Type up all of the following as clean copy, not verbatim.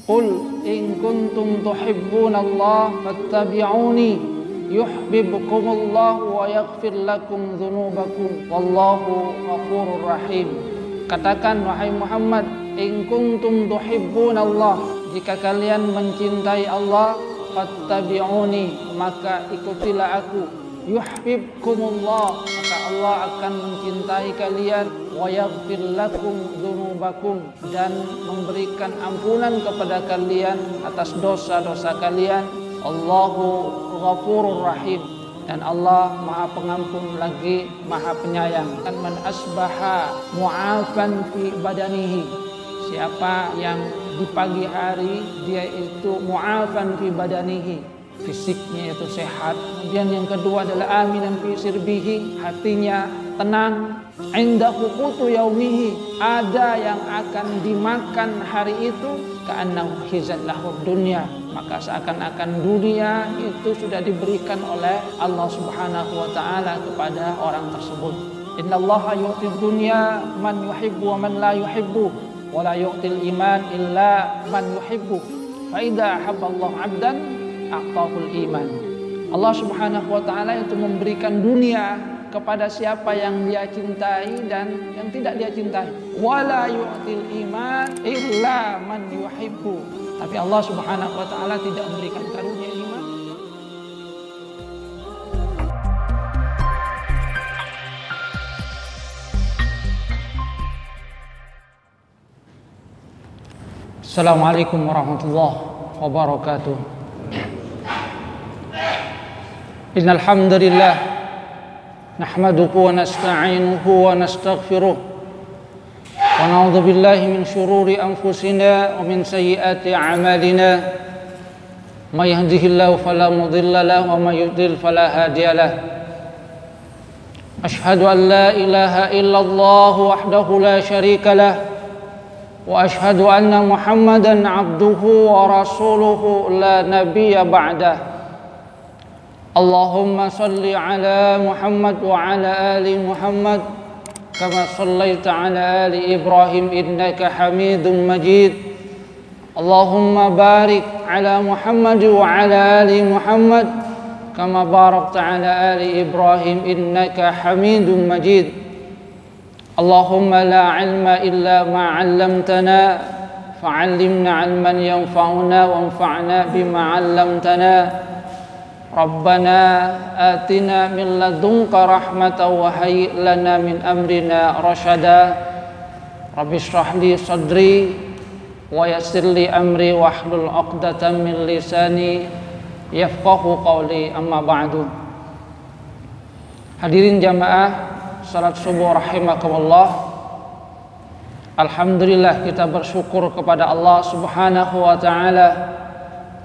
Qul in kuntum tuhibbunallaha fattabi'uni yuhibbukumullahu wa yaghfir lakum dzunubakum wallahu ghafurur rahim. Katakan wahai Muhammad, in kuntum tuhibbunallah, jika kalian mencintai Allah, fattabi'uni, maka ikutilah aku. Yuhibbukumullah, maka Allah akan mencintai kalian. Wa yaghfir lakum dzunubakum, dan memberikan ampunan kepada kalian atas dosa-dosa kalian. Allahu ghafurur rahim, dan Allah Maha Pengampun lagi Maha Penyayang. Dan man asbaha mu'afan fi badanihi, siapa yang di pagi hari dia itu mu'afan fi badanihi, fisiknya itu sehat. Kemudian yang kedua adalah aminan fi sirbihi, hatinya tenang. Indahu qutu yaumihi, ada yang akan dimakan hari itu. Ka'annahu hizat lahu dunya, maka seakan-akan dunia itu sudah diberikan oleh Allah Subhanahu wa taala kepada orang tersebut. Innallaha yu'tid dunya man yuhibbu wa man la yuhibbu, wa la yu'til iman illa man yuhibbu. Fa idza habballahu 'abdan a'tahul iman. Allah Subhanahu wa taala itu memberikan dunia kepada siapa yang dia cintai dan yang tidak dia cintai. Wala yu'til iman illa man yuhibbu. Tapi Allah Subhanahu wa taala tidak memberikan karunia iman. Assalamualaikum warahmatullahi wabarakatuh. Innal hamdalillah nahmaduhu wa nasta'inuhu wa nastaghfiruh wa na'udzu billahi min shururi anfusina wa min sayyiati a'malina. May yahdihillahu fala mudilla lahu wa may yudlil fala hadiya lahu. Ashhadu an la ilaha illallah wahdahu la syarika lahu wa ashhadu anna Muhammadan 'abduhu wa rasuluhu la nabiyya ba'dahu. Allahumma salli ala Muhammad wa ala ali Muhammad kama sallaita ala ali Ibrahim innaka Hamidum Majid. Allahumma barik ala Muhammad wa ala ali Muhammad kama barakta ala ali Ibrahim innaka Hamidum Majid. Allahumma la ilma illa ma 'allamtana fa'allimna 'ilman yanfa'una wanfa'na bima 'allamtana. Rabbana atina min ladunka rahmatan wa hayyi' lana min amrina rasyada. Rabbi shrah li sadri wa yassir li amri wahlul 'uqdatam min lisani yafqahu qawli, amma ba'du. Hadirin jamaah salat subuh rahimakumullah. Alhamdulillah, kita bersyukur kepada Allah Subhanahu wa taala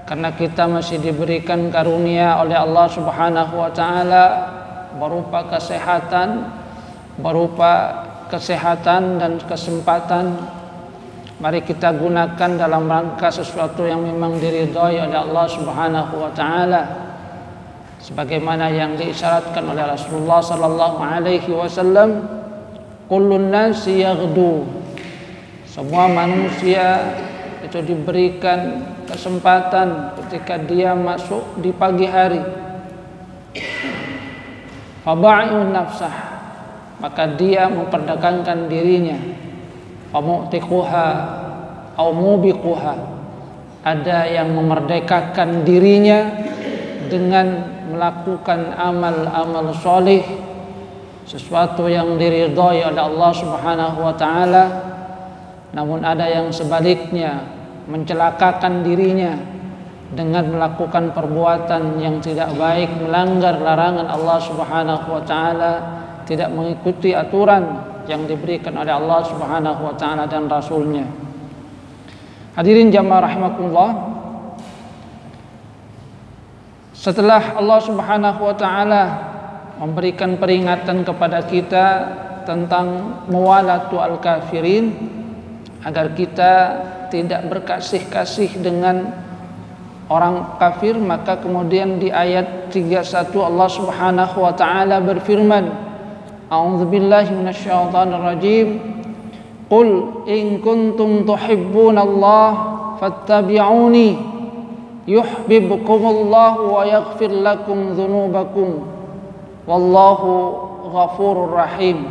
karena kita masih diberikan karunia oleh Allah Subhanahu wa taala berupa kesehatan dan kesempatan. Mari kita gunakan dalam rangka sesuatu yang memang diridhai oleh Allah Subhanahu wa taala, sebagaimana yang diisyaratkan oleh Rasulullah sallallahu alaihi wasallam, kullun nasi yaghdu, semua manusia itu diberikan kesempatan ketika dia masuk di pagi hari. Faba'i'un nafsah, maka dia memperdagangkan dirinya. Famu'tiquha au mubiquha, ada yang memerdekakan dirinya dengan melakukan amal-amal soleh, sesuatu yang diridhai oleh Allah Subhanahu wa taala. Namun ada yang sebaliknya, mencelakakan dirinya dengan melakukan perbuatan yang tidak baik, melanggar larangan Allah Subhanahu wa taala, tidak mengikuti aturan yang diberikan oleh Allah Subhanahu wa taala dan Rasulnya. Hadirin jamaah rahimakumullah, setelah Allah Subhanahu wa taala memberikan peringatan kepada kita tentang muwalatu al-kafirin, agar kita tidak berkasih-kasih dengan orang kafir, maka kemudian di ayat 31 Allah Subhanahu wa taala berfirman, A'udzubillahi minasyaitonir rajim. Qul in kuntum tuhibbunallaha fattabi'uni yuhibbukumullahu wa yaghfir lakum dzunubakum wallahu ghafurur rahim.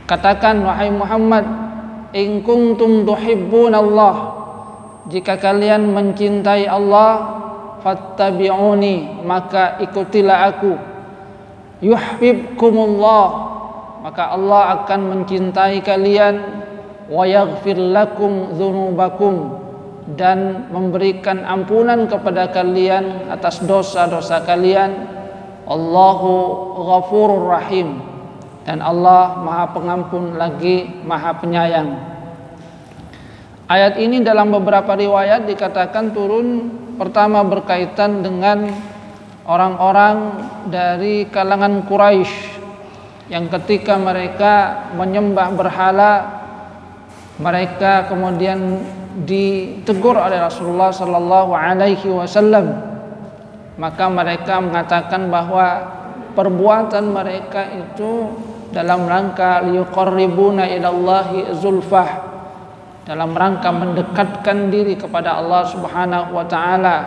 Katakan wahai Muhammad, in kuntum tuhibbunallah, jika kalian mencintai Allah, fattabi'uni, maka ikutilah aku. Yuhibbukumullah, maka Allah akan mencintai kalian. Wa yaghfir lakum dzunubakum, dan memberikan ampunan kepada kalian atas dosa-dosa kalian. Allahu ghafurur rahim, dan Allah Maha Pengampun lagi Maha Penyayang. Ayat ini dalam beberapa riwayat dikatakan turun pertama berkaitan dengan orang-orang dari kalangan Quraisy yang ketika mereka menyembah berhala, mereka kemudian ditegur oleh Rasulullah sallallahu alaihi wasallam. Maka mereka mengatakan bahwa perbuatan mereka itu dalam rangka liyuqarribuna ilallahi zulfah, dalam rangka mendekatkan diri kepada Allah Subhanahu wa taala.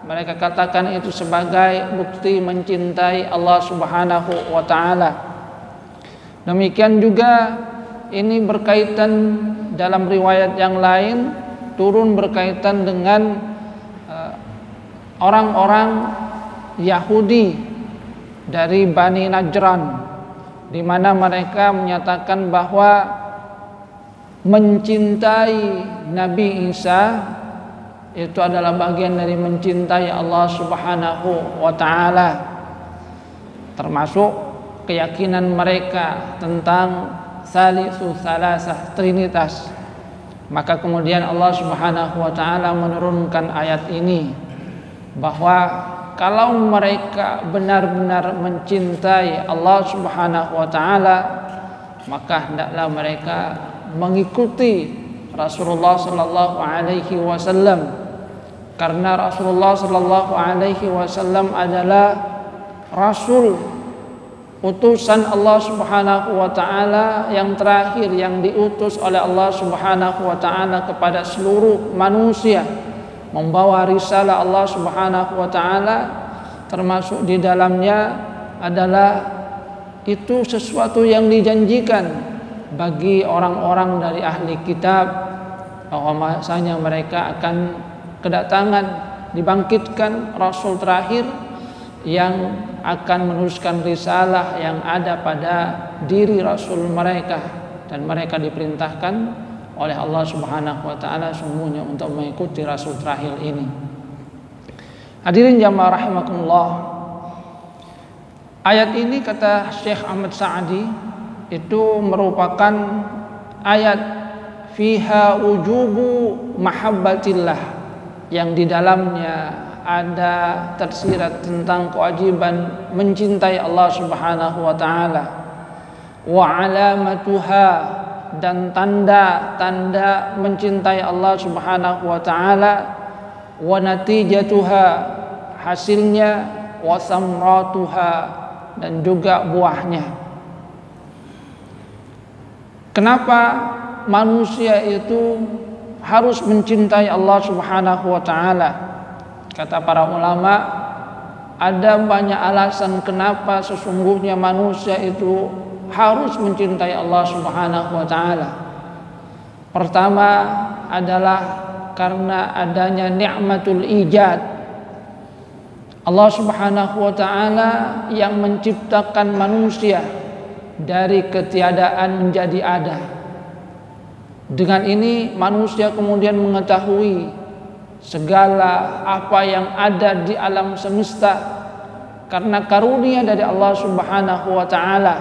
Mereka katakan itu sebagai bukti mencintai Allah Subhanahu wa taala. Demikian juga ini berkaitan dalam riwayat yang lain turun berkaitan dengan orang-orang Yahudi dari Bani Najran, di mana mereka menyatakan bahwa mencintai Nabi Isa itu adalah bagian dari mencintai Allah Subhanahu wa taala, termasuk keyakinan mereka tentang Salisu Salasah, Trinitas. Maka kemudian Allah Subhanahu wa taala menurunkan ayat ini bahwa kalau mereka benar-benar mencintai Allah Subhanahu wa taala, maka hendaklah mereka mengikuti Rasulullah sallallahu alaihi wasallam, karena Rasulullah sallallahu alaihi wasallam adalah rasul, utusan Allah Subhanahu wa taala yang terakhir, yang diutus oleh Allah Subhanahu wa taala kepada seluruh manusia, membawa risalah Allah Subhanahu wa taala, termasuk di dalamnya adalah itu sesuatu yang dijanjikan bagi orang-orang dari ahli kitab, bahwa masanya mereka akan kedatangan, dibangkitkan rasul terakhir yang akan meneruskan risalah yang ada pada diri rasul mereka, dan mereka diperintahkan oleh Allah Subhanahu wa taala semuanya untuk mengikuti rasul terakhir ini. Hadirin jamaah rahimakumullah, ayat ini kata Syekh Ahmad Sa'di itu merupakan ayat fiha ujubu mahabbatillah, yang di dalamnya ada tersirat tentang kewajiban mencintai Allah Subhanahu wa taala, wa alamatuha, dan tanda-tanda mencintai Allah Subhanahu wa taala, wa natijatuha, hasilnya, wa samratuha, dan juga buahnya. Kenapa manusia itu harus mencintai Allah Subhanahu wa taala? Kata para ulama, ada banyak alasan kenapa sesungguhnya manusia itu harus mencintai Allah Subhanahu wa taala. Pertama adalah karena adanya nikmatul ijad. Allah Subhanahu wa taala yang menciptakan manusia dari ketiadaan menjadi ada. Dengan ini manusia kemudian mengetahui segala apa yang ada di alam semesta karena karunia dari Allah Subhanahu wa taala,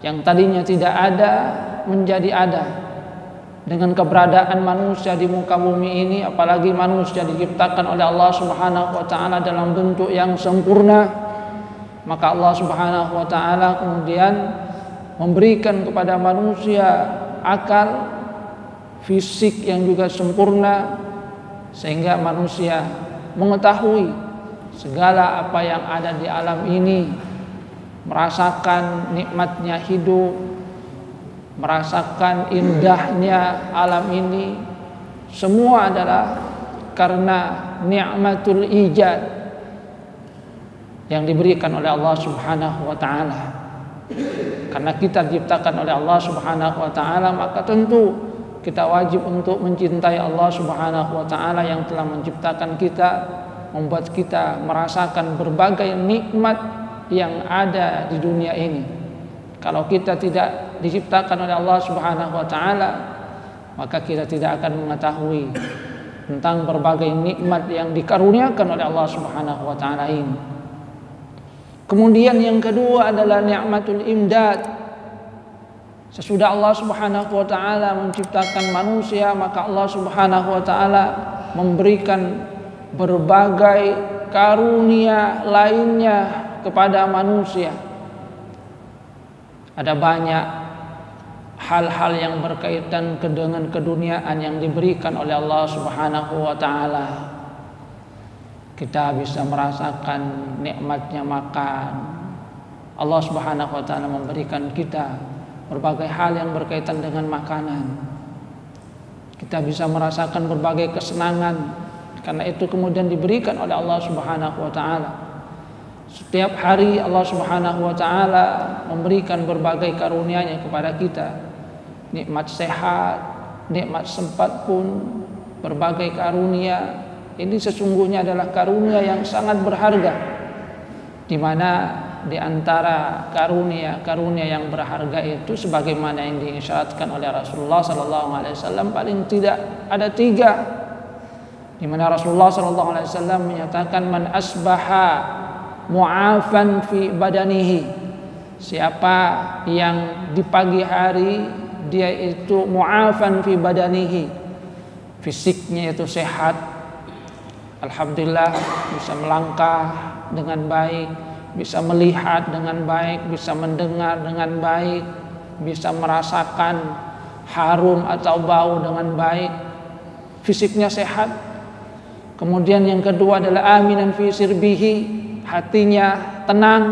yang tadinya tidak ada menjadi ada. Dengan keberadaan manusia di muka bumi ini, apalagi manusia diciptakan oleh Allah Subhanahu wa taala dalam bentuk yang sempurna, maka Allah Subhanahu wa taala kemudian memberikan kepada manusia akal, fisik yang juga sempurna, sehingga manusia mengetahui segala apa yang ada di alam ini, merasakan nikmatnya hidup, merasakan indahnya alam ini, semua adalah karena ni'matul ijad yang diberikan oleh Allah Subhanahu wa taala. Karena kita diciptakan oleh Allah Subhanahu wa taala, maka tentu kita wajib untuk mencintai Allah Subhanahu wa taala yang telah menciptakan kita, membuat kita merasakan berbagai nikmat yang ada di dunia ini. Kalau kita tidak diciptakan oleh Allah Subhanahu wa taala, maka kita tidak akan mengetahui tentang berbagai nikmat yang dikaruniakan oleh Allah Subhanahu wa taala ini. Kemudian yang kedua adalah ni'matul imdad. Sesudah Allah Subhanahu wa taala menciptakan manusia, maka Allah Subhanahu wa taala memberikan berbagai karunia lainnya kepada manusia. Ada banyak hal-hal yang berkaitan dengan keduniaan yang diberikan oleh Allah Subhanahu wa taala. Kita bisa merasakan nikmatnya makan. Allah Subhanahu wa taala memberikan kita berbagai hal yang berkaitan dengan makanan. Kita bisa merasakan berbagai kesenangan, karena itu kemudian diberikan oleh Allah Subhanahu wa taala. Setiap hari Allah Subhanahu wa taala memberikan berbagai karunia-Nya kepada kita. Nikmat sehat, nikmat sempat pun, berbagai karunia. Ini sesungguhnya adalah karunia yang sangat berharga, di mana di antara karunia yang berharga itu, sebagaimana yang diisyaratkan oleh Rasulullah SAW, paling tidak ada 3, di mana Rasulullah SAW menyatakan, man asbaha mu'afan fi badanihi, siapa yang di pagi hari dia itu mu'afan fi badanihi, fisiknya itu sehat, alhamdulillah, bisa melangkah dengan baik, bisa melihat dengan baik, bisa mendengar dengan baik, bisa merasakan harum atau bau dengan baik, fisiknya sehat. Kemudian yang kedua adalah aminan fi sirbihi, hatinya tenang,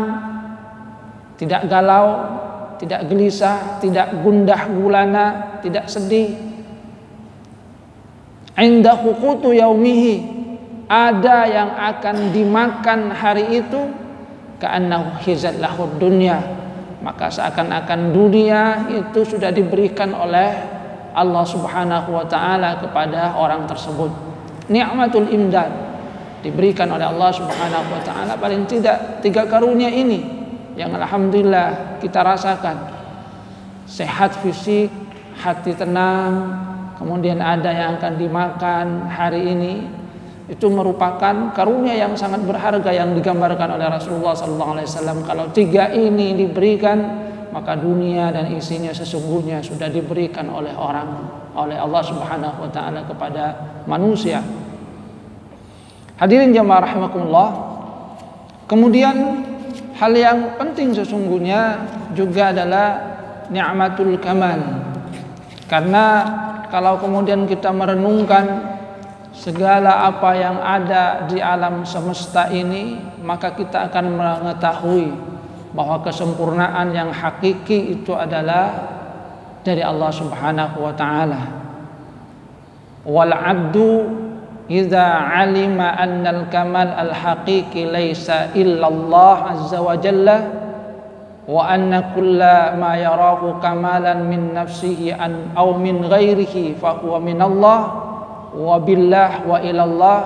tidak galau, tidak gelisah, tidak gundah gulana, tidak sedih. Inda huqutu yaumihi, ada yang akan dimakan hari itu, ka'annahu hizat lahud dunya, maka seakan-akan dunia itu sudah diberikan oleh Allah Subhanahu wa taala kepada orang tersebut. Ni'matul imdad diberikan oleh Allah Subhanahu wa taala, paling tidak 3 karunia ini yang alhamdulillah kita rasakan. Sehat fisik, hati tenang, kemudian ada yang akan dimakan hari ini. Itu merupakan karunia yang sangat berharga yang digambarkan oleh Rasulullah SAW. Kalau 3 ini diberikan, maka dunia dan isinya sesungguhnya sudah diberikan oleh Allah Subhanahu wa taala kepada manusia. Hadirin jamaah rahimakumullah. Kemudian hal yang penting sesungguhnya juga adalah ni'matul kamal. Karena kalau kemudian kita merenungkan segala apa yang ada di alam semesta ini, maka kita akan mengetahui bahwa kesempurnaan yang hakiki itu adalah dari Allah Subhanahu wa taala. Wal 'abdu idza 'alima annal kamal al haqiqi laisa illa Allah azza wa jalla wa anna kulla ma yarahu kamalan min nafsihi an aw min ghairihi fa huwa min Allah wa billah wa ilallah,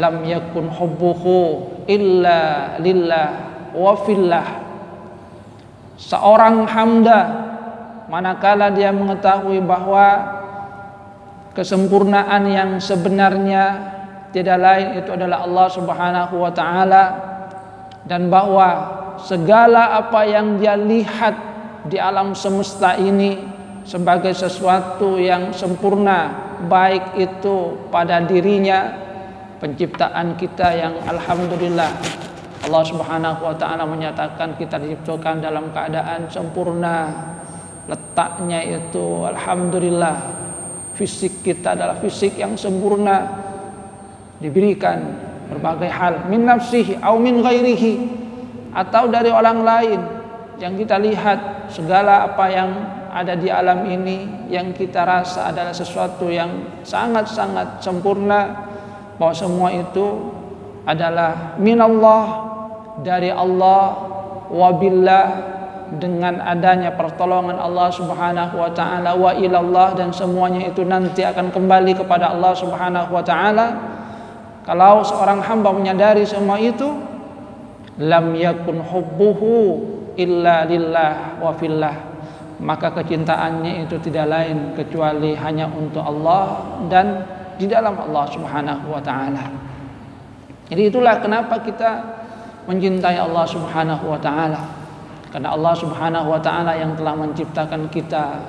lam yakun hubbuhu illa lillah wa fillah. Seorang hamba manakala dia mengetahui bahwa kesempurnaan yang sebenarnya tidak lain itu adalah Allah Subhanahu wa taala, dan bahwa segala apa yang dia lihat di alam semesta ini sebagai sesuatu yang sempurna, baik itu pada dirinya, penciptaan kita yang alhamdulillah Allah Subhanahu wa taala menyatakan kita diciptakan dalam keadaan sempurna, letaknya itu alhamdulillah, fisik kita adalah fisik yang sempurna, diberikan berbagai hal min nafsihi au min ghairihi, atau dari orang lain yang kita lihat segala apa yang ada di alam ini yang kita rasa adalah sesuatu yang sangat-sangat sempurna, bahwa semua itu adalah minallah, dari Allah, wabillah, dengan adanya pertolongan Allah Subhanahu wa taala, wa ilallah, dan semuanya itu nanti akan kembali kepada Allah Subhanahu wa taala. Kalau seorang hamba menyadari semua itu, lam yakun hubbuhu illa lillah wa fillah, maka kecintaannya itu tidak lain kecuali hanya untuk Allah dan di dalam Allah Subhanahu wa taala. Jadi itulah kenapa kita mencintai Allah Subhanahu wa taala. Karena Allah Subhanahu wa taala yang telah menciptakan kita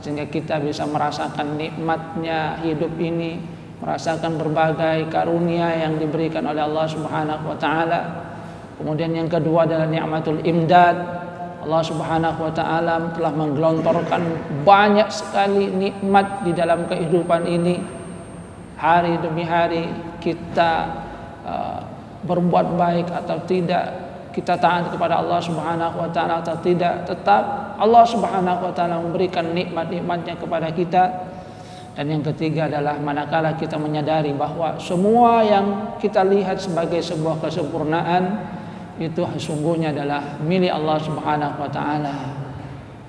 sehingga kita bisa merasakan nikmatnya hidup ini, merasakan berbagai karunia yang diberikan oleh Allah Subhanahu wa taala. Kemudian yang kedua adalah nikmatul imdad. Allah Subhanahu wa taala telah menggelontorkan banyak sekali nikmat di dalam kehidupan ini. Hari demi hari kita berbuat baik atau tidak, kita taat kepada Allah Subhanahu wa taala atau tidak, tetap Allah Subhanahu wa taala memberikan nikmat-nikmatnya kepada kita. Dan yang ketiga adalah manakala kita menyadari bahwa semua yang kita lihat sebagai sebuah kesempurnaan itu sesungguhnya adalah milik Allah Subhanahu wa taala.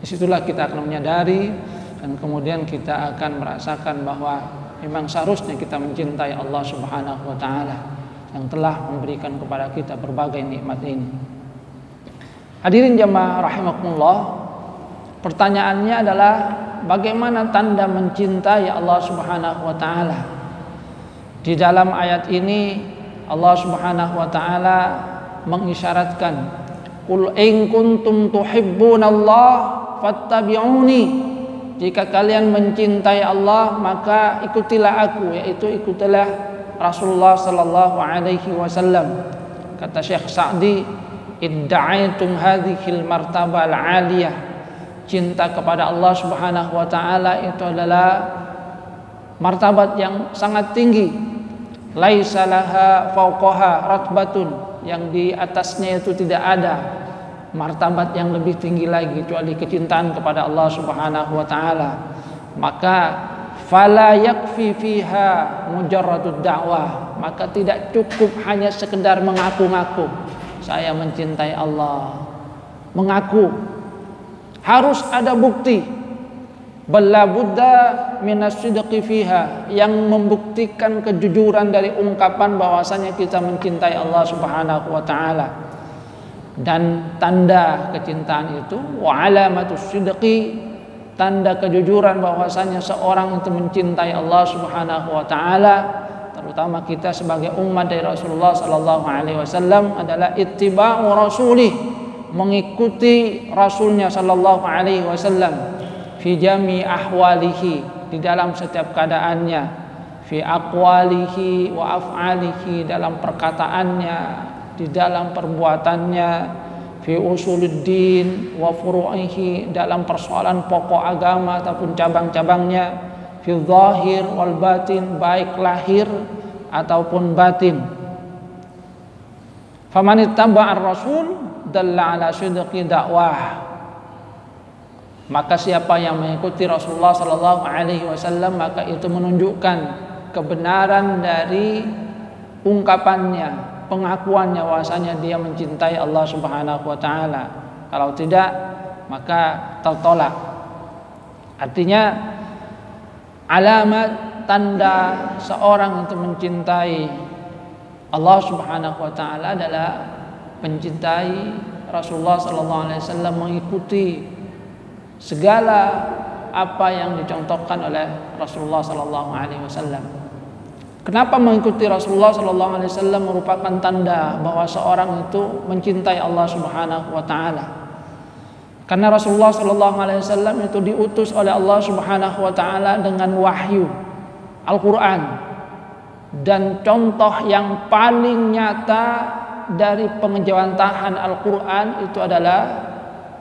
Disitulah kita akan menyadari dan kemudian kita akan merasakan bahwa memang seharusnya kita mencintai Allah Subhanahu wa taala yang telah memberikan kepada kita berbagai nikmat ini. Hadirin jamaah rahimakumullah, pertanyaannya adalah bagaimana tanda mencintai Allah Subhanahu wa taala? Di dalam ayat ini Allah Subhanahu wa taala mengisyaratkan, qul in kuntum tuhibbunallah fattabi'uni, jika kalian mencintai Allah maka ikutilah aku, yaitu ikutilah Rasulullah sallallahu alaihi wasallam. Kata Syekh Sa'di, idda'aitum hadhil martabah al-aliyah, cinta kepada Allah Subhanahu wa taala itu adalah martabat yang sangat tinggi. Laisa laha fawqaha ratbatun, yang di atasnya itu tidak ada martabat yang lebih tinggi lagi kecuali kecintaan kepada Allah Subhanahu wa taala. Maka fala yakfi fiha mujarradud da'wah, maka tidak cukup hanya sekedar mengaku-ngaku saya mencintai Allah, mengaku, harus ada bukti. Balla budda minas sidqi fiha, yang membuktikan kejujuran dari ungkapan bahwasanya kita mencintai Allah Subhanahu wa taala. Dan tanda kecintaan itu wa alamatus sidqi, tanda kejujuran bahwasanya seorang itu mencintai Allah Subhanahu wa taala, terutama kita sebagai umat dari Rasulullah sallallahu alaihi wasallam, adalah ittiba'u rasulih, mengikuti rasulnya sallallahu alaihi wasallam, fi jami ahwalihi, di dalam setiap keadaannya, fi aqwalihi wa af'alihi, dalam perkataannya, di dalam perbuatannya, fi usuluddin wa furu'ihi, dalam persoalan pokok agama ataupun cabang-cabangnya, fi zahir wal batin, baik lahir ataupun batin. Faman ittaba'ar rasul dalla ala sidqi dakwah, maka siapa yang mengikuti Rasulullah sallallahu alaihi wasallam maka itu menunjukkan kebenaran dari ungkapannya, pengakuannya bahwasanya dia mencintai Allah Subhanahu wa taala. Kalau tidak maka tertolak. Artinya alamat tanda seorang untuk mencintai Allah Subhanahu wa taala adalah mencintai Rasulullah sallallahu alaihi wasallam, mengikuti segala apa yang dicontohkan oleh Rasulullah sallallahu alaihi wasallam. Kenapa mengikuti Rasulullah sallallahu alaihi wasallam merupakan tanda bahwa seorang itu mencintai Allah Subhanahu wa taala? Karena Rasulullah sallallahu alaihi wasallam itu diutus oleh Allah Subhanahu wa taala dengan wahyu Al-Qur'an, dan contoh yang paling nyata dari pengejawantahan Al-Qur'an itu adalah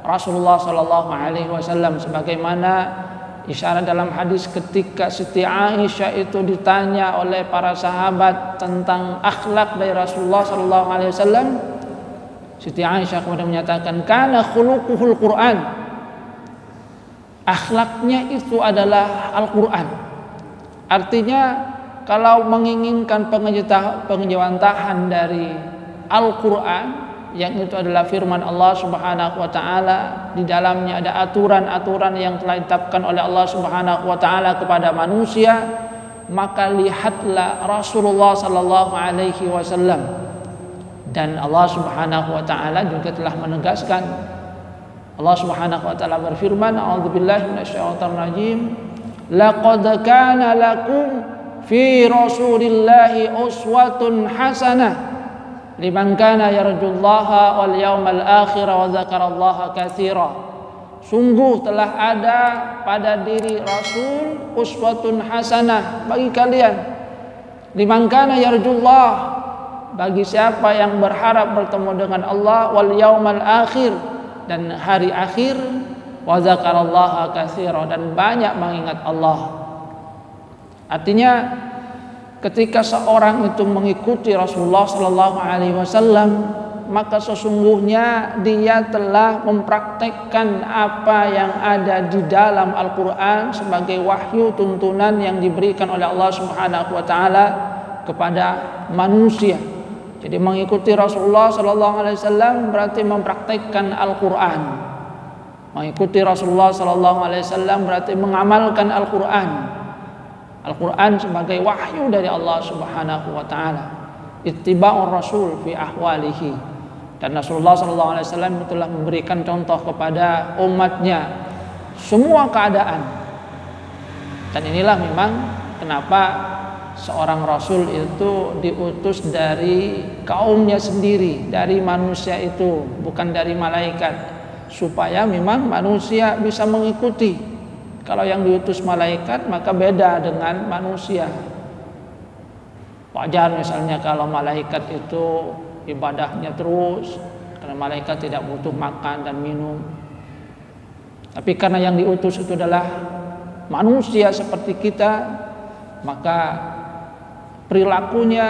Rasulullah sallallahu alaihi wasallam, sebagaimana isyarat dalam hadis ketika Siti Aisyah itu ditanya oleh para sahabat tentang akhlak dari Rasulullah sallallahu alaihi wasallam. Siti Aisyah kemudian menyatakan kana khuluquhul Quran. akhlaknya itu adalah Al-Quran. Artinya kalau menginginkan pengejawantahan dari Al-Quran, yang itu adalah firman Allah Subhanahu wa taala, di dalamnya ada aturan-aturan yang telah ditetapkan oleh Allah Subhanahu wa taala kepada manusia, maka lihatlah Rasulullah sallallahu alaihi wasallam. Dan Allah Subhanahu wa taala juga telah menegaskan, Allah Subhanahu wa taala berfirman, a'udzubillahi minasyaitonir rajim, laqad kana lakum fi rasulillahi uswatun hasanah liman kana yarjullaha wal yawmal akhir wa dzakarallaha katsira. Sungguh telah ada pada diri Rasul uswatun hasanah bagi kalian, liman kana yarjullah, bagi siapa yang berharap bertemu dengan Allah, wal yaumal akhir, dan hari akhir, wa dzakarallaha katsira, dan banyak mengingat Allah. Artinya ketika seorang itu mengikuti Rasulullah sallallahu alaihi wasallam, maka sesungguhnya dia telah mempraktekkan apa yang ada di dalam Al-Quran sebagai wahyu tuntunan yang diberikan oleh Allah Subhanahu wa taala kepada manusia. Jadi mengikuti Rasulullah sallallahu alaihi wasallam berarti mempraktekkan Al-Quran. Mengikuti Rasulullah sallallahu alaihi wasallam berarti mengamalkan Al-Quran. Al-Quran sebagai wahyu dari Allah Subhanahu wa taala. Ittiba'ur Rasul fi ahwalihi. Dan Rasulullah sallallahu alaihi wasallam telah memberikan contoh kepada umatnya semua keadaan. Dan inilah memang kenapa seorang rasul itu diutus dari kaumnya sendiri, dari manusia itu, bukan dari malaikat, supaya memang manusia bisa mengikuti. Kalau yang diutus malaikat maka beda dengan manusia. Wajar misalnya kalau malaikat itu ibadahnya terus, karena malaikat tidak butuh makan dan minum. Tapi karena yang diutus itu adalah manusia seperti kita, maka perilakunya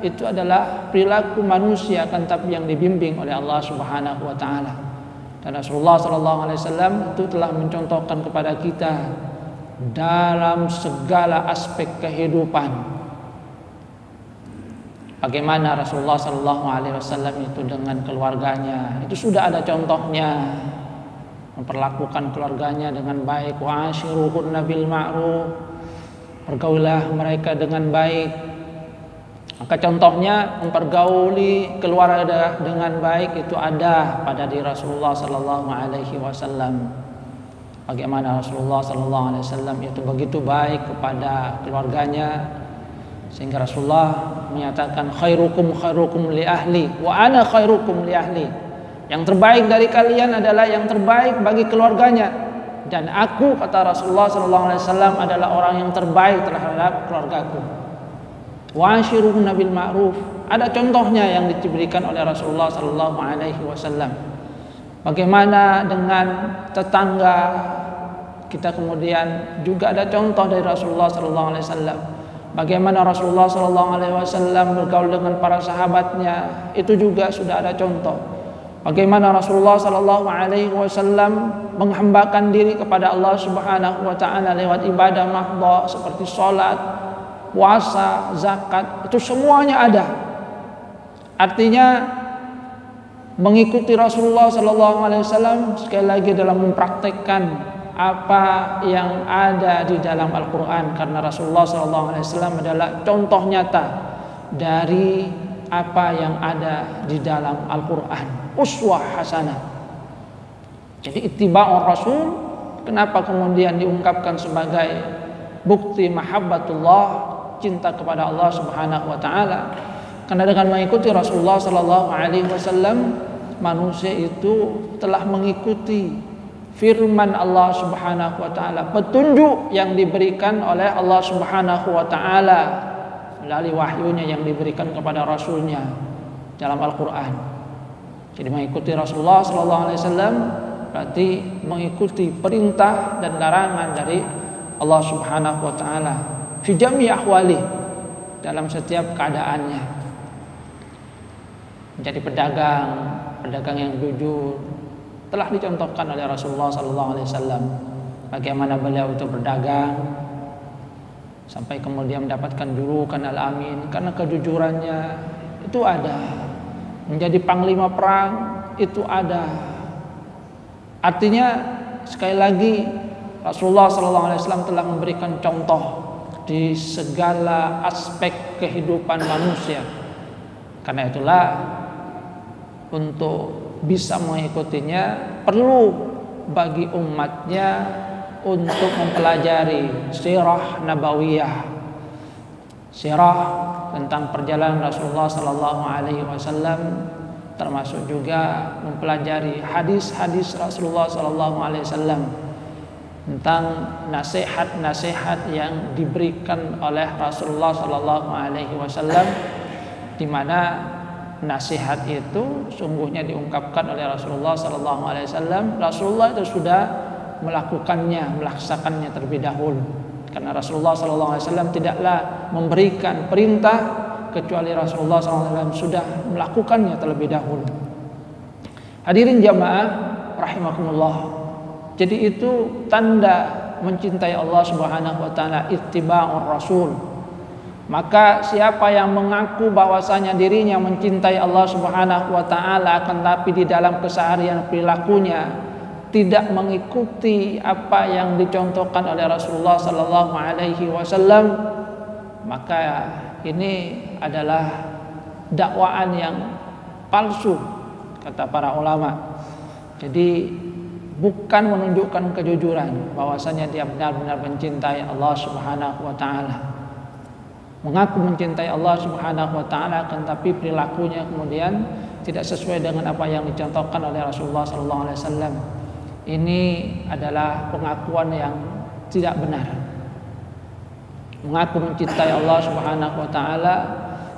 itu adalah perilaku manusia, akan tapi yang dibimbing oleh Allah Subhanahu wa taala. Dan Rasulullah sallallahu alaihi wasallam itu telah mencontohkan kepada kita dalam segala aspek kehidupan. Bagaimana Rasulullah sallallahu alaihi wasallam itu dengan keluarganya, itu sudah ada contohnya. Memperlakukan keluarganya dengan baik, wa ashiruhunna bil ma'ruf, pergaulilah mereka dengan baik. Maka contohnya mempergauli keluarga dengan baik itu ada pada diri Rasulullah sallallahu alaihi wasallam. Bagaimana Rasulullah sallallahu alaihi wasallam itu begitu baik kepada keluarganya, sehingga Rasulullah menyatakan khairukum khairukum li ahli wa ana khairukum li ahli. Yang terbaik dari kalian adalah yang terbaik bagi keluarganya, dan aku, kata Rasulullah sallallahu alaihi wasallam, adalah orang yang terbaik terhadap keluargaku. Wa ashiruhunna bil ma'ruf. Ada contohnya yang diberikan oleh Rasulullah sallallahu alaihi wasallam. Bagaimana dengan tetangga kita, kemudian juga ada contoh dari Rasulullah sallallahu alaihi wasallam. Bagaimana Rasulullah sallallahu alaihi wasallam bergaul dengan para sahabatnya, itu juga sudah ada contoh. Bagaimana Rasulullah sallallahu alaihi wasallam menghambakan diri kepada Allah Subhanahu wa taala lewat ibadah mahdha seperti salat, puasa, zakat, itu semuanya ada. Artinya mengikuti Rasulullah sallallahu alaihi wasallam sekali lagi dalam mempraktekkan apa yang ada di dalam Al-Qur'an, karena Rasulullah sallallahu alaihi wasallam adalah contoh nyata dari apa yang ada di dalam Al-Qur'an. Uswah hasanah. Jadi ittiba'ur Rasul, kenapa kemudian diungkapkan sebagai bukti mahabbatullah, cinta kepada Allah Subhanahu wa taala? Karena dengan mengikuti Rasulullah sallallahu alaihi wasallam, manusia itu telah mengikuti firman Allah Subhanahu wa taala, petunjuk yang diberikan oleh Allah Subhanahu wa taala melalui wahyunya yang diberikan kepada rasulnya dalam Al-Qur'an. Jadi mengikuti Rasulullah sallallahu alaihi wasallam berarti mengikuti perintah dan larangan dari Allah Subhanahu wa taala fi jami' ahwali, dalam setiap keadaannya. Menjadi pedagang yang jujur telah dicontohkan oleh Rasulullah sallallahu alaihi wasallam. bagaimana beliau itu berdagang sampai kemudian mendapatkan julukan Al-Amin karena kejujurannya. Itu ada. Menjadi panglima perang itu ada. Artinya sekali lagi Rasulullah SAW telah memberikan contoh di segala aspek kehidupan manusia. Karena itulah untuk bisa mengikutinya perlu bagi umatnya untuk mempelajari sirah nabawiyah, sirah tentang perjalanan Rasulullah SAW, termasuk juga mempelajari hadis-hadis Rasulullah SAW tentang nasihat-nasihat yang diberikan oleh Rasulullah SAW, di mana nasihat itu sungguhnya diungkapkan oleh Rasulullah SAW. Rasulullah itu sudah melakukannya, melaksakannya terlebih dahulu. Karena Rasulullah SAW tidaklah memberikan perintah kecuali Rasulullah SAW sudah melakukannya terlebih dahulu. Hadirin jamaah rahimakumullah. Jadi itu tanda mencintai Allah Subhanahu wa taala, ittiba'ur rasul. Maka siapa yang mengaku bahwasanya dirinya mencintai Allah Subhanahu wa taala akan tapi di dalam keseharian perilakunya tidak mengikuti apa yang dicontohkan oleh Rasulullah sallallahu alaihi wasallam, maka ini adalah dakwaan yang palsu kata para ulama. Jadi bukan menunjukkan kejujuran bahwasanya dia benar-benar mencintai Allah Subhanahu wa taala. Mengaku mencintai Allah Subhanahu wa taala akan tapi perilakunya kemudian tidak sesuai dengan apa yang dicontohkan oleh Rasulullah sallallahu alaihi wasallam. Ini adalah pengakuan yang tidak benar. Mengaku mencintai Allah Subhanahu wa taala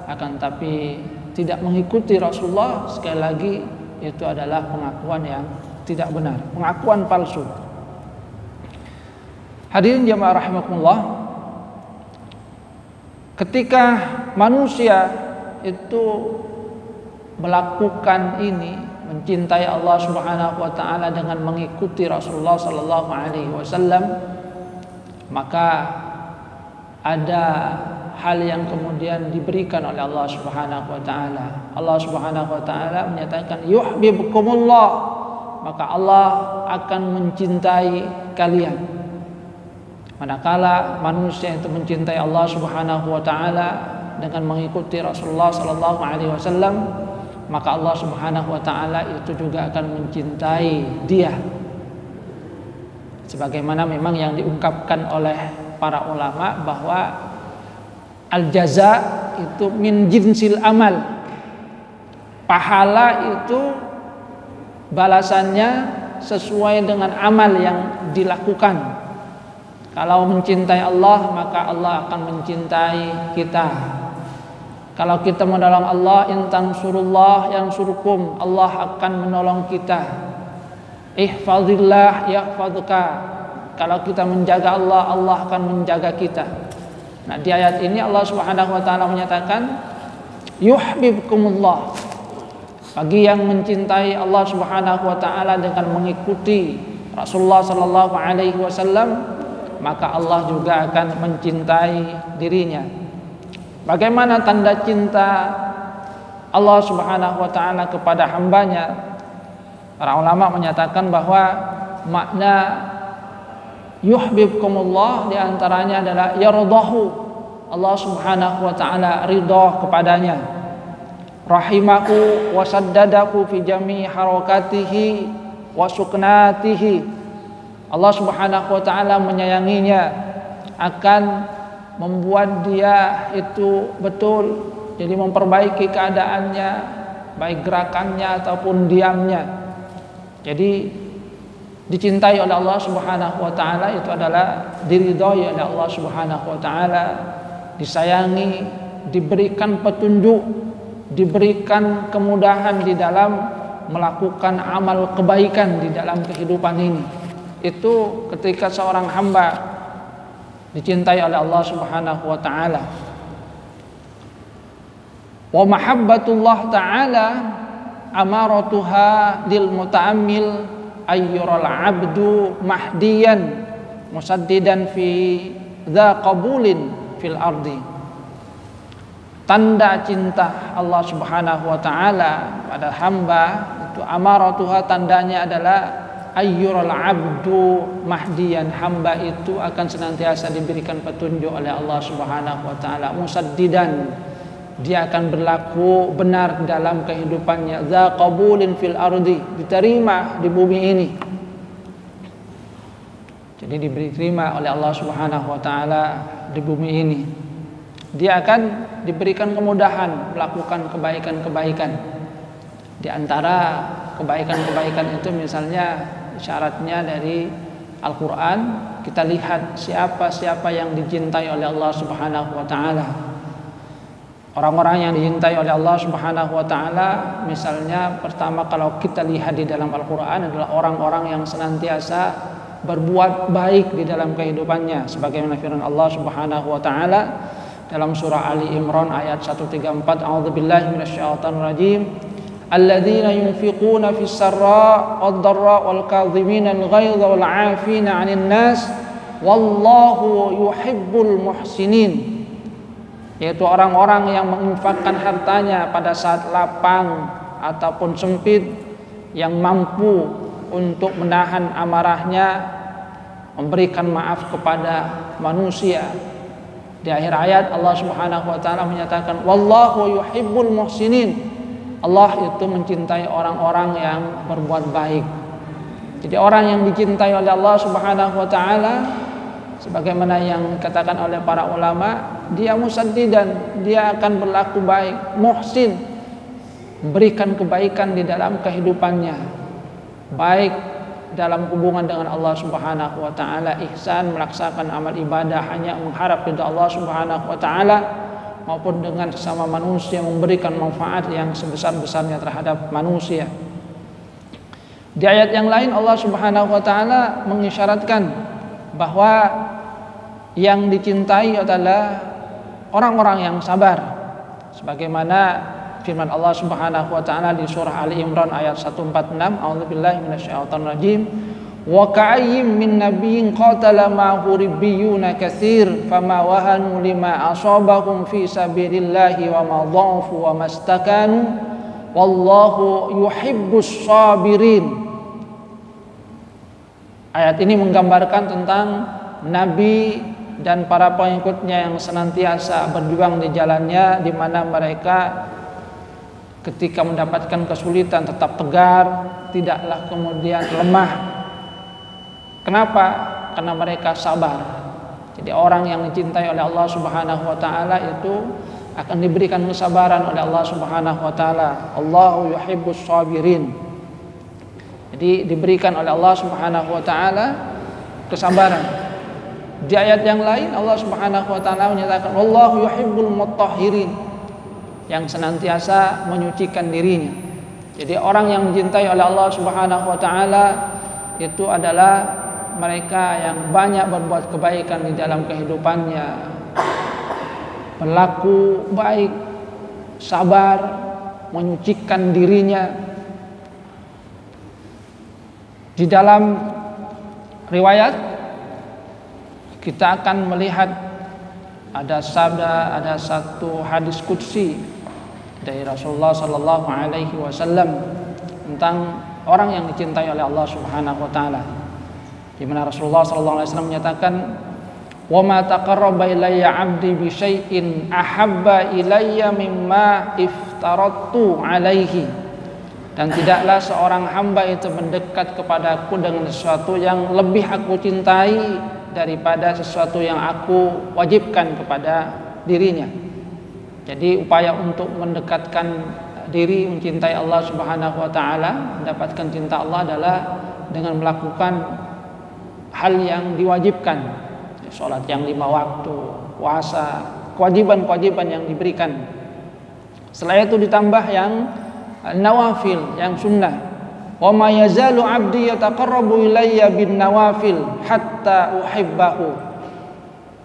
akan tapi tidak mengikuti Rasulullah, sekali lagi itu adalah pengakuan yang tidak benar, pengakuan palsu. Hadirin jamaah rahimakumullah, ketika manusia itu melakukan ini, mencintai Allah Subhanahu wa taala dengan mengikuti Rasulullah sallallahu alaihi wasallam, maka ada hal yang kemudian diberikan oleh Allah Subhanahu wa taala. Allah Subhanahu wa taala menyatakan yuhibbukumullah, maka Allah akan mencintai kalian. Manakala manusia itu mencintai Allah Subhanahu wa taala dengan mengikuti Rasulullah sallallahu alaihi wasallam, maka Allah Subhanahu wa taala itu juga akan mencintai dia. Sebagaimana memang yang diungkapkan oleh para ulama bahwa al-jaza itu min jinsil amal. Pahala itu balasannya sesuai dengan amal yang dilakukan. Kalau mencintai Allah, maka Allah akan mencintai kita. Kalau kita menolong Allah, in tansurullah yansurkum, Allah akan menolong kita. Ihfazillah yahfazka. Kalau kita menjaga Allah, Allah akan menjaga kita. Nah, di ayat ini Allah Subhanahu wa taala menyatakan yuhibbukumullah. Bagi yang mencintai Allah Subhanahu wa taala dengan mengikuti Rasulullah sallallahu alaihi wasallam, maka Allah juga akan mencintai dirinya. Bagaimana tanda cinta Allah Subhanahu wa taala kepada hambanya? Para ulama menyatakan bahwa makna yuhibbukumullah diantaranya adalah yardahu, Allah Subhanahu wa taala ridha kepadanya, rahimahu wa saddadahu fi jami' harakatihi wa suknatihi. Allah Subhanahu wa taala menyayanginya, akan membuat dia itu betul, jadi memperbaiki keadaannya, baik gerakannya ataupun diamnya. Jadi dicintai oleh Allah Subhanahu wa taala itu adalah diridhoi oleh Allah Subhanahu wa taala, disayangi, diberikan petunjuk, diberikan kemudahan di dalam melakukan amal kebaikan di dalam kehidupan ini. Itu ketika seorang hamba dicintai oleh Allah Subhanahu wa taala. Wa mahabbatullah taala amaratuha lil muta'ammil ayyural 'abdu mahdiyan musaddidan fi dza qabulin fil ardi. Tanda cinta Allah Subhanahu wa taala pada hamba itu amaratuha, tandanya adalah ayyural abdu mahdiyan, hamba itu akan senantiasa diberikan petunjuk oleh Allah Subhanahu wa taala, musaddidan, dia akan berlaku benar dalam kehidupannya, dza qabulin fil ardi, diterima di bumi ini. Jadi diterima oleh Allah Subhanahu wa taala di bumi ini. Dia akan diberikan kemudahan melakukan kebaikan-kebaikan. Di antara kebaikan-kebaikan itu misalnya syaratnya dari Al-Quran, kita lihat siapa-siapa yang dicintai oleh Allah Subhanahu wa taala. Orang-orang yang dicintai oleh Allah Subhanahu wa taala, misalnya pertama kalau kita lihat di dalam Al-Quran adalah orang-orang yang senantiasa berbuat baik di dalam kehidupannya, sebagaimana firman Allah Subhanahu wa taala dalam surah Ali Imran ayat 134, a'udzubillahi minasyaitonir rajim, alladzina yunfiquna fis sarra wad dharra wal kadhimina al ghaidha wal 'afina 'anil nas wallahu yuhibbul muhsinin, yaitu orang-orang yang menginfakkan hartanya pada saat lapang ataupun sempit, yang mampu untuk menahan amarahnya, memberikan maaf kepada manusia. Di akhir ayat Allah Subhanahu wa taala menyatakan wallahu yuhibbul muhsinin, Allah itu mencintai orang-orang yang berbuat baik. Jadi orang yang dicintai oleh Allah Subhanahu wa taala, sebagaimana yang dikatakan oleh para ulama, dia musaddidan, dia akan berlaku baik, muhsin, memberikan kebaikan di dalam kehidupannya, baik dalam hubungan dengan Allah Subhanahu wa taala, ihsan, melaksanakan amal ibadah hanya mengharap ridha Allah Subhanahu wa taala, maupun dengan sesama manusia memberikan manfaat yang sebesar-besarnya terhadap manusia. Di ayat yang lain Allah Subhanahu wa taala mengisyaratkan bahwa yang dicintai adalah orang-orang yang sabar, sebagaimana firman Allah Subhanahu wa taala di surah Ali Imran ayat 146, a'udzubillahi minasyaitonir rajim, wa ka'ayyim min nabiyyin qatala ma'ahu ribbiyuna katsir fama wahanu lima asabahum fi sabilillahi wa ma dha'fu wa mastakanu wallahu yuhibbus sabirin. Ayat ini menggambarkan tentang nabi dan para pengikutnya yang senantiasa berjuang di jalannya, di mana mereka ketika mendapatkan kesulitan tetap tegar, tidaklah kemudian lemah. Kenapa? Karena mereka sabar. Jadi orang yang dicintai oleh Allah Subhanahu wa taala itu akan diberikan kesabaran oleh Allah Subhanahu wa taala. Allahu yuhibbus sabirin. Jadi diberikan oleh Allah Subhanahu wa taala kesabaran. Di ayat yang lain Allah Subhanahu wa taala menyatakan wallahu yuhibbul mutahhirin, yang senantiasa menyucikan dirinya. Jadi orang yang dicintai oleh Allah Subhanahu wa taala itu adalah mereka yang banyak berbuat kebaikan di dalam kehidupannya, berlaku baik, sabar, menyucikan dirinya. Di dalam riwayat kita akan melihat ada satu hadis qudsi dari Rasulullah sallallahu alaihi wasallam tentang orang yang dicintai oleh Allah Subhanahu wa taala, di mana Rasulullah sallallahu alaihi wasallam menyatakan wa ma taqarraba ilayya 'abdi bi syai'in ahabba ilayya mimma iftaradtu alaihi, dan tidaklah seorang hamba itu mendekat kepadaku dengan sesuatu yang lebih aku cintai daripada sesuatu yang aku wajibkan kepada dirinya. Jadi upaya untuk mendekatkan diri mencintai Allah Subhanahu wa taala, mendapatkan cinta Allah adalah dengan melakukan hal yang diwajibkan, sholat yang 5 waktu, puasa, kewajiban-kewajiban yang diberikan. Setelah itu ditambah yang nawafil, yang sunnah. Wa ma yazalu 'abdi yataqarrabu ilayya bin nawafil hatta uhibbahu,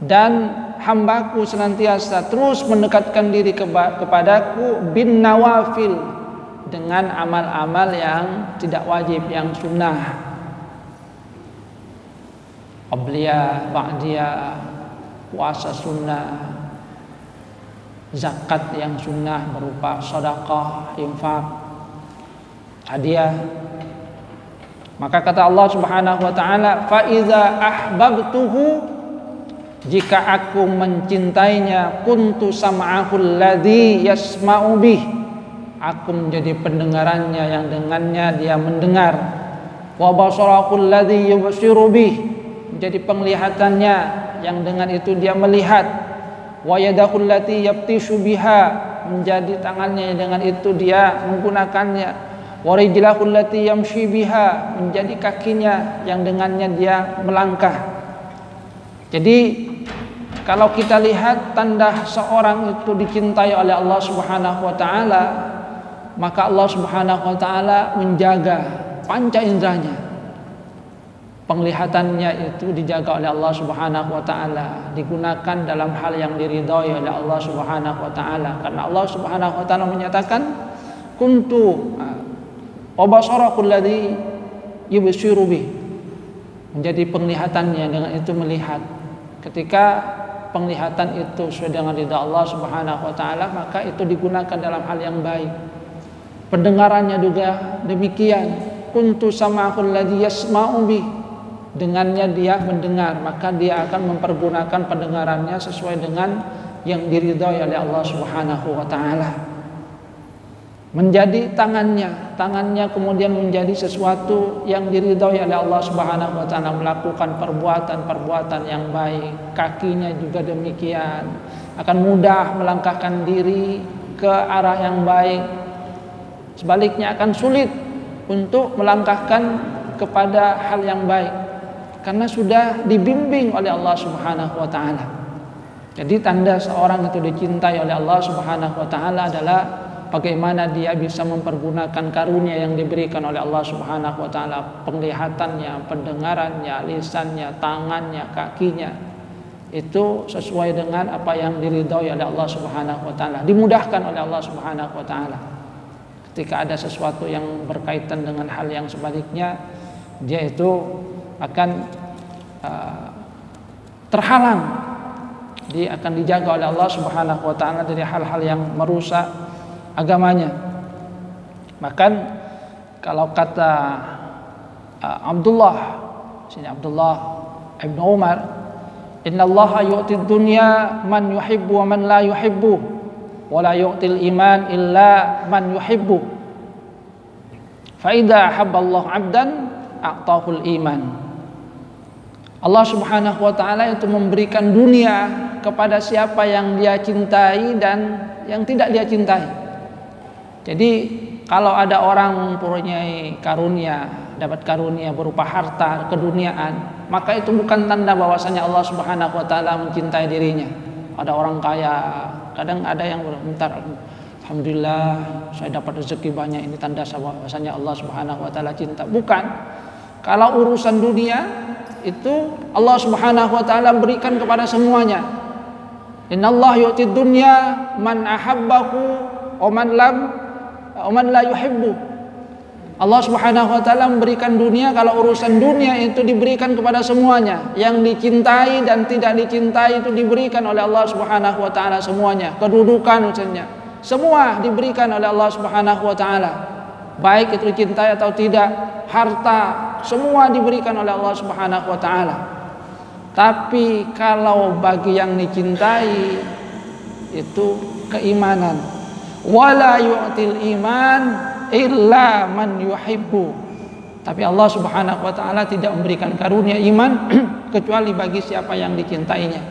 dan hambaku senantiasa terus mendekatkan diri kepadaku bin nawafil, dengan amal-amal yang tidak wajib, yang sunnah. qabliyah, ba'diyah, puasa sunnah, zakat yang sunnah berupa sedekah, infak, hadiah. Maka kata Allah Subhanahu wa taala, fa iza ahbabtuhu, jika aku mencintainya, kuntu sam'ahu alladzi yasma'u bih, aku menjadi pendengarannya yang dengannya dia mendengar, wa basarahu alladzi yubsiru bih, menjadi penglihatannya yang dengan itu dia melihat, wa yadahu allati yabtishu biha, menjadi tangannya yang dengan itu dia menggunakannya, wa rijlahu allati yamshi biha, menjadi kakinya yang dengannya dia melangkah. Jadi kalau kita lihat tanda seorang itu dicintai oleh Allah Subhanahu wa taala, maka Allah Subhanahu wa taala menjaga panca inderanya. Penglihatannya itu dijaga oleh Allah Subhanahu wa taala, digunakan dalam hal yang diridhai oleh Allah Subhanahu wa taala. Karena Allah Subhanahu wa taala menyatakan kuntu wa basarahu alladzi yubsiru bih, menjadi penglihatannya dengan itu melihat. Ketika penglihatan itu sesuai dengan ridha Allah Subhanahu wa taala, maka itu digunakan dalam hal yang baik. Pendengarannya juga demikian, kuntu sama'ul ladzi yasma'u bih, dengannya dia mendengar, maka dia akan mempergunakan pendengarannya sesuai dengan yang diridhai oleh Allah Subhanahu wa taala. Menjadi tangannya kemudian menjadi sesuatu yang diridhai oleh Allah Subhanahu wa taala, melakukan perbuatan-perbuatan yang baik. Kakinya juga demikian, akan mudah melangkahkan diri ke arah yang baik. Sebaliknya akan sulit untuk melangkahkan kepada hal yang baik karena sudah dibimbing oleh Allah Subhanahu wa taala. Jadi tanda seorang itu dicintai oleh Allah Subhanahu wa taala adalah bagaimana dia bisa mempergunakan karunia yang diberikan oleh Allah Subhanahu wa taala, penglihatannya, pendengarannya, lisannya, tangannya, kakinya, itu sesuai dengan apa yang diridhai oleh Allah Subhanahu wa taala, dimudahkan oleh Allah Subhanahu wa taala. Ketika ada sesuatu yang berkaitan dengan hal yang sebaliknya, dia itu akan terhalang, dia akan dijaga oleh Allah Subhanahu wa taala dari hal-hal yang merusak agamanya. Bahkan kalau kata Abdullah Ibn Umar, innallaha yu'tid dunya man yuhibbu wa man la yuhibbu, wa la yu'til iman illa man yuhibbu, fa idza habballahu 'abdan a'tahul iman. Allah Subhanahu wa taala itu memberikan dunia kepada siapa yang dia cintai dan yang tidak dia cintai. Jadi kalau ada orang mempunyai karunia, dapat karunia berupa harta, keduniaan, maka itu bukan tanda bahwasanya Allah Subhanahu wa taala mencintai dirinya. Ada orang kaya, kadang ada yang bentar, alhamdulillah saya dapat rezeki banyak, ini tanda bahwasanya Allah Subhanahu wa taala cinta. Bukan. Kalau urusan dunia itu Allah Subhanahu wa taala berikan kepada semuanya. Innallaha yu'tid dunya man ahabbahu wa man la yuhibbu. Allah Subhanahu wa taala memberikan dunia, kalau urusan dunia itu diberikan kepada semuanya. Yang dicintai dan tidak dicintai itu diberikan oleh Allah Subhanahu wa taala semuanya. Kedudukan misalnya, semua diberikan oleh Allah Subhanahu wa taala. Baik itu dicintai atau tidak, harta semua diberikan oleh Allah Subhanahu wa taala. Tapi kalau bagi yang dicintai itu keimanan, wala yu'til iman illa man yuhibbu. Tapi Allah Subhanahu wa taala tidak memberikan karunia iman kecuali bagi siapa yang dicintainya.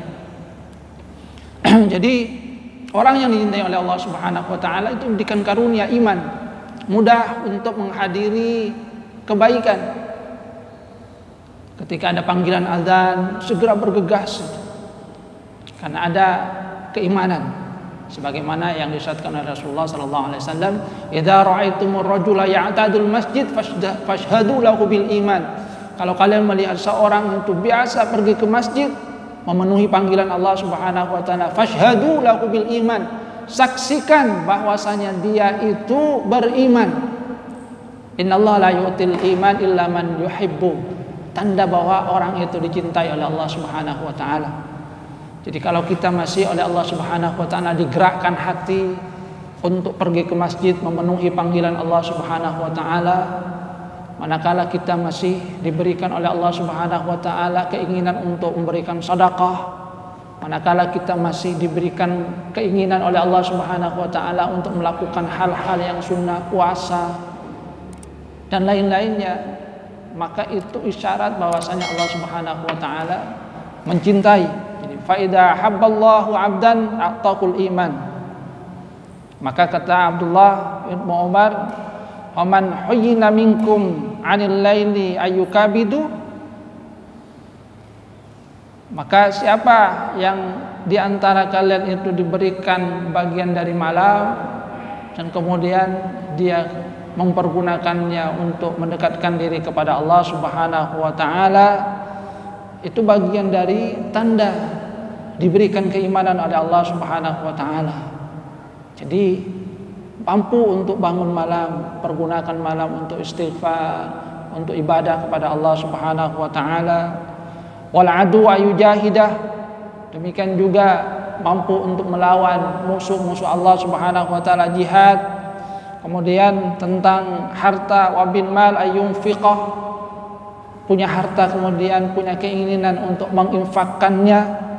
Jadi orang yang dicintai oleh Allah Subhanahu wa taala itu diberikan karunia iman, mudah untuk menghadiri kebaikan. Ketika ada panggilan azan, segera bergegas karena ada keimanan. Sebagaimana yang disebutkan oleh Rasulullah sallallahu alaihi wasallam, "Idza ra'aitumur rajula ya'tadul masjid fashhadu lahu bil iman." Kalau kalian melihat seorang itu biasa pergi ke masjid, memenuhi panggilan Allah Subhanahu wa taala, fashhadu lahu bil iman. Saksikan bahwasanya dia itu beriman. Innallaha la yu'til iman illa man yuhibbu. tanda bahwa orang itu dicintai oleh Allah Subhanahu wa taala. Jadi kalau kita masih oleh Allah Subhanahu wa taala digerakkan hati untuk pergi ke masjid memenuhi panggilan Allah Subhanahu wa taala, manakala kita masih diberikan oleh Allah Subhanahu wa taala keinginan untuk memberikan sedekah, manakala kita masih diberikan keinginan oleh Allah Subhanahu wa taala untuk melakukan hal-hal yang sunnah, puasa dan lain-lainnya, maka itu isyarat bahwasanya Allah Subhanahu wa taala mencintai. Jadi fa idza habballahu 'abdan a'taqul iman. Maka kata Abdullah bin Umar, "Faman huyyina minkum 'anil laili ayyukabidu." Maka siapa yang di antara kalian itu diberikan bagian dari malam dan kemudian dia mempergunakannya untuk mendekatkan diri kepada Allah Subhanahu wa taala, itu bagian dari tanda diberikan keimanan oleh Allah Subhanahu wa taala. Jadi mampu untuk bangun malam, pergunakan malam untuk istighfar, untuk ibadah kepada Allah Subhanahu wa taala. Wal adu ayujahidah, demikian juga mampu untuk melawan musuh-musuh Allah Subhanahu wa taala, jihad. Kemudian tentang harta, wabil mal ayunfiqah, punya harta kemudian punya keinginan untuk menginfakkannya.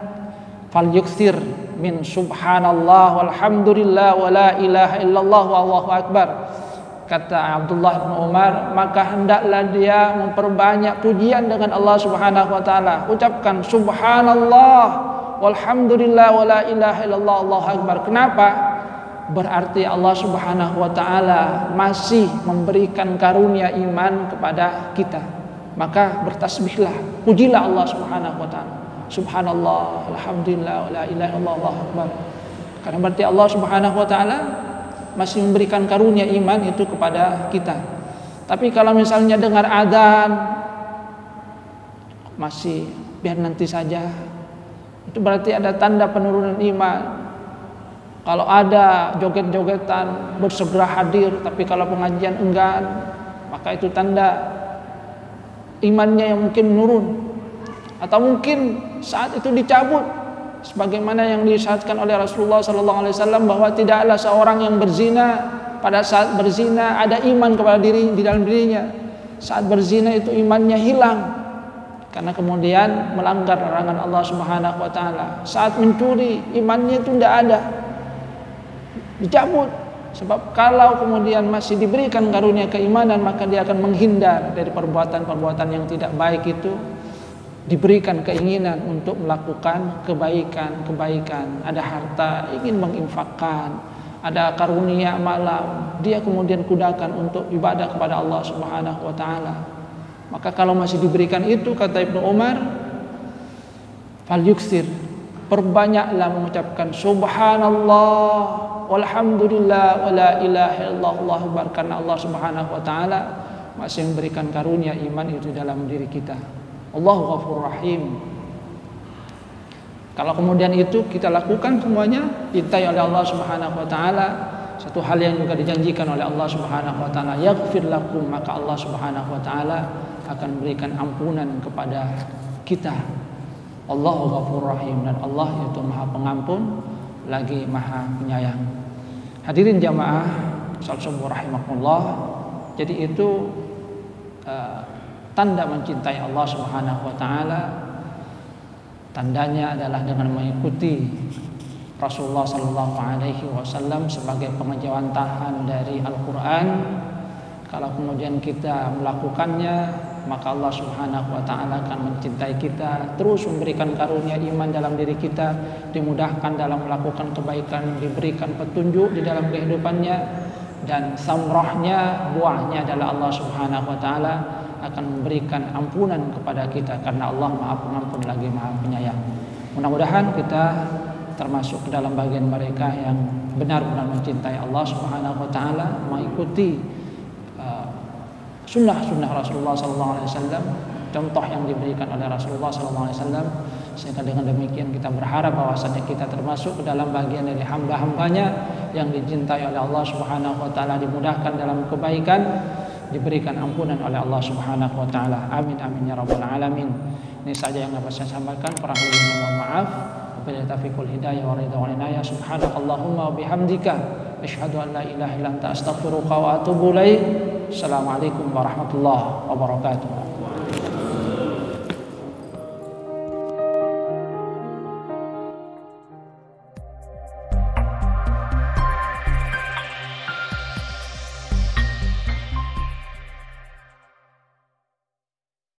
Fal yuksir min subhanallah walhamdulillah wala ilaha illallah wallahu akbar. Kata Abdullah bin Umar, maka hendaklah dia memperbanyak pujian dengan Allah Subhanahu wa taala. Ucapkan subhanallah walhamdulillah wala ilaha illallah wallahu akbar. Kenapa? Berarti Allah Subhanahu wa taala masih memberikan karunia iman kepada kita. Maka bertasbihlah, pujilah Allah Subhanahu wa taala. Subhanallah, alhamdulillah, la ilaha illallah, Allahu akbar. Karena berarti Allah Subhanahu wa taala masih memberikan karunia iman itu kepada kita. Tapi kalau misalnya dengar adzan masih biar nanti saja, itu berarti ada tanda penurunan iman. Kalau ada joget-jogetan bersegera hadir, tapi kalau pengajian enggan, maka itu tanda imannya yang mungkin menurun. Atau mungkin saat itu dicabut, sebagaimana yang disyaratkan oleh Rasulullah SAW bahwa tidaklah seorang yang berzina pada saat berzina ada iman kepada di dalam dirinya. Saat berzina itu imannya hilang karena kemudian melanggar larangan Allah Subhanahu wa taala. Saat mencuri imannya itu tidak ada, dicabut. Sebab kalau kemudian masih diberikan karunia keimanan, maka dia akan menghindar dari perbuatan-perbuatan yang tidak baik itu. Diberikan keinginan untuk melakukan kebaikan, ada harta ingin menginfakkan, ada karunia malam dia kemudian gunakan untuk ibadah kepada Allah Subhanahu wa taala. Maka kalau masih diberikan itu, kata Ibnu Umar, fal yuksir, perbanyaklah mengucapkan subhanallah walhamdulillah wala ilaha illallah Allahu akbar, karena Allah Subhanahu wa taala masih memberikan karunia iman itu dalam diri kita. Allahu Ghafurur Rahim. Kalau kemudian itu kita lakukan semuanya, dicintai oleh Allah Subhanahu wa taala. Satu hal yang juga dijanjikan oleh Allah Subhanahu wa taala, yaghfir lakum, maka Allah Subhanahu wa taala akan berikan ampunan kepada kita. Allahu Ghafurur Rahim, dan Allah itu Maha Pengampun lagi Maha Penyayang. Hadirin jamaah sallallahu rahimakumullah. Jadi itu tanda mencintai Allah Subhanahu wa taala. Tandanya adalah dengan mengikuti Rasulullah sallallahu alaihi wasallam sebagai pengejawantahan dari Al-Qur'an. Kalau kemudian kita melakukannya, maka Allah Subhanahu wa taala akan mencintai kita, terus memberikan karunia iman dalam diri kita, dimudahkan dalam melakukan kebaikan, diberikan petunjuk di dalam kehidupannya, dan samrahnya, buahnya adalah Allah Subhanahu wa taala akan memberikan ampunan kepada kita, karena Allah Maha Pengampun lagi Maha Penyayang. Mudah-mudahan kita termasuk ke dalam bagian mereka yang benar-benar mencintai Allah Subhanahu wa taala, mengikuti sunnah-sunnah Rasulullah SAW, contoh yang diberikan oleh Rasulullah SAW, sehingga dengan demikian kita berharap bahwasanya kita termasuk ke dalam bagian dari hamba-hambanya yang dicintai oleh Allah Subhanahu wa taala, dimudahkan dalam kebaikan, diberikan ampunan oleh Allah Subhanahu wa taala. Amin amin ya rabbal alamin. Ini saja yang dapat saya sampaikan, kurang lebihnya mohon maaf. Wabillahi taufiqul hidayah wa ridha wal inayah. Subhanakallahumma wa bihamdika asyhadu an la ilaha illa anta astaghfiruka wa atubu ilaik. Assalamualaikum warahmatullahi wabarakatuh.